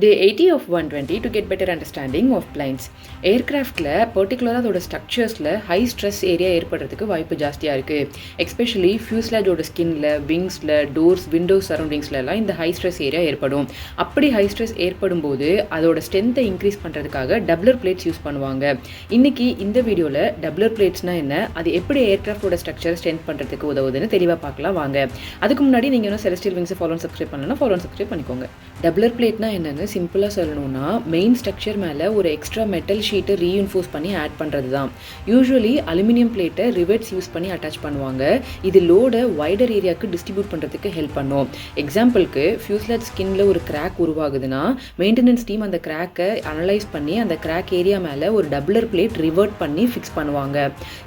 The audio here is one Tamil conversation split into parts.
Day 80 of 120 to get better understanding of planes. ஏர்கிராஃப்டில் பர்டிகுலராக அதோட ஸ்ட்ரக்சர்ஸில் ஹை ஸ்ட்ரெஸ் ஏரியா ஏற்படுறதுக்கு வாய்ப்பு ஜாஸ்தியாக இருக்குது. எஸ்பெஷலி ஃபியூஸ்லேஜோட ஸ்கின்ல, விங்ஸில், டோர்ஸ், விண்டோஸ் சரௌண்டிங்ஸ்லாம் இந்த ஹை ஸ்ட்ரெஸ் ஏரியா ஏற்படும். அப்படி ஹை ஸ்ட்ரெஸ் ஏற்படும் போது அதோட ஸ்ட்ரென்த்தை இன்க்ரீஸ் பண்ணுறதுக்காக டப்ளர் பிளேட்ஸ் யூஸ் பண்ணுவாங்க. இன்றைக்கி இந்த வீடியோவில் டப்ளர் பிளேட்ஸ்னால் என்ன, அது எப்படி ஏர்கிராஃப்டோட ஸ்ட்ரக்சர் ஸ்ட்ரென்த் பண்ணுறதுக்கு உதவுதுன்னு தெளிவாக பார்க்கலாம் வாங்க. அதுக்கு முன்னாடி நீங்கள் இன்னும் செலஸ்டியல் விங்ஸை ஃபாலோ சப்ஸ்கிரைப் பண்ணலன்னா ஃபாலோ சப்ஸ்கிரைப் பண்ணிக்கோங்க. டப்ளர் பிளேட்னா என்னன்னு சிம்பிளாக சொல்லணும்னா மெயின் ஸ்ட்ரக்சர் மேலே ஒரு எக்ஸ்ட்ரா மெட்டல் ஷீட்டை ரீஇன்ஃபோர்ஸ் பண்ணி ஆட் பண்ணுறது தான். யூஸ்வலி அலுமினியம் பிளேட்டை ரிவெட்ஸ் யூஸ் பண்ணி அட்டாச் பண்ணுவாங்க. இது லோடை வைடர் ஏரியாவுக்கு டிஸ்ட்ரிபியூட் பண்ணுறதுக்கு ஹெல்ப் பண்ணும். எக்ஸாம்பிளுக்கு ஃபியூஸ்லேஜ் ஸ்கின்ல ஒரு கிராக் உருவாகுதுன்னா மெயின்டெனன்ஸ் டீம் அந்த கிராக்கை அனலைஸ் பண்ணி அந்த கிராக் ஏரியா மேலே ஒரு டப்ளர் பிளேட் ரிவர்ட் பண்ணி ஃபிக்ஸ் பண்ணுவாங்க.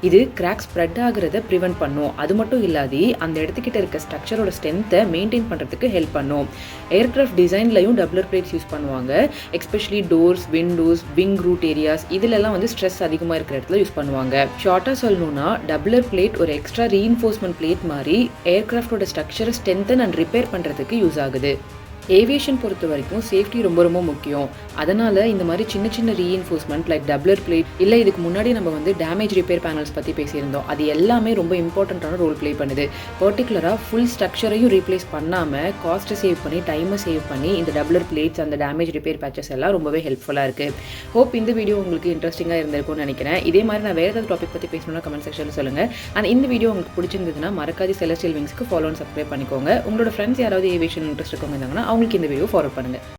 இது கிராக் ஸ்ப்ரெட் ஆகிறத ப்ரிவென்ட் பண்ணும். அது மட்டும் இல்லாது அந்த இடத்துக்கிட்ட இருக்க ஸ்ட்ரக்சரோட ஸ்ட்ரென்த்தை மெயின்டைன் பண்ணுறதுக்கு ஹெல்ப் பண்ணும். ஏர்கிராஃப்ட் டிசைன்லையும் டப்ளர் பிளேட்ஸ் யூஸ் பண்ணுவாங்க. Especially doors, windows, wing root areas இதிலெல்லாம் ஸ்ட்ரெஸ் அதிகமாக இருக்கிற இடத்துல யூஸ் பண்ணுவாங்க. ஷார்ட்டாக சொல்லணும்னா டப்ளர் பிளேட் ஒரு எக்ஸ்ட்ரா ரீஇன்ஃபோர்ஸ்மெண்ட் பிளேட் மாதிரி ஏர்கிராஃப்டோட ஸ்ட்ரக்சரை ஸ்ட்ரென்தன் அண்ட் ரிப்பேர் பண்ணுறதுக்கு யூஸ் ஆகுது. ஏவியேஷன் பொறுத்த வரைக்கும் சேஃப்டி ரொம்ப ரொம்ப முக்கியம். அதனால் இந்த மாதிரி சின்ன சின்ன ரீஇன்ஃபோர்ஸ்மெண்ட் லைக் டப்ளர் பிளேட் இல்லை இதுக்கு முன்னாடி நம்ம டேமேஜ் ரிப்பேர் பேனல்ஸ் பற்றி பேசியிருந்தோம். அது எல்லாமே ரொம்ப இம்பார்ட்டண்ட்டான ரோல் ப்ளே பண்ணுது. பர்டிகுலராக ஃபுல் ஸ்ட்ரக்சரையும் ரீப்ளேஸ் பண்ணாமல் காஸ்ட்டை சேவ் பண்ணி டைமை சேவ் பண்ணி இந்த டப்ளர் பிளேட்ஸ் அந்த டேமேஜ் ரிப்பேர் பேச்சஸ் எல்லாம் ரொம்பவே ஹெல்ப்ஃபுல்லாக இருக்குது. ஹோப் இந்த வீடியோ உங்களுக்கு இன்ட்ரெஸ்டிங்காக இருந்திருக்கும்னு நினைக்கிறேன். இதே மாதிரி நான் வேறு ஏதாவது டாபிக் பற்றி பேசணும்னா கமெண்ட் செக்ஷனில் சொல்லுங்கள். அண்ட் இந்த வீடியோ உங்களுக்கு பிடிச்சிருந்ததுன்னா மறக்காது செலஸ்டியல் விங்ஸ்க்கு ஃபாலோ அண்ட் சப்ஸ்கிரைப் பண்ணிக்கோங்க. உங்களோட ஃப்ரெண்ட்ஸ் யாராவது ஏவியேஷன் இன்ட்ரெஸ்ட் இருக்கவங்க இருந்தாங்கன்னா அவங்களுக்கு இந்த வீடியோ ஃபார்வர்ட் பண்ணுங்கள்.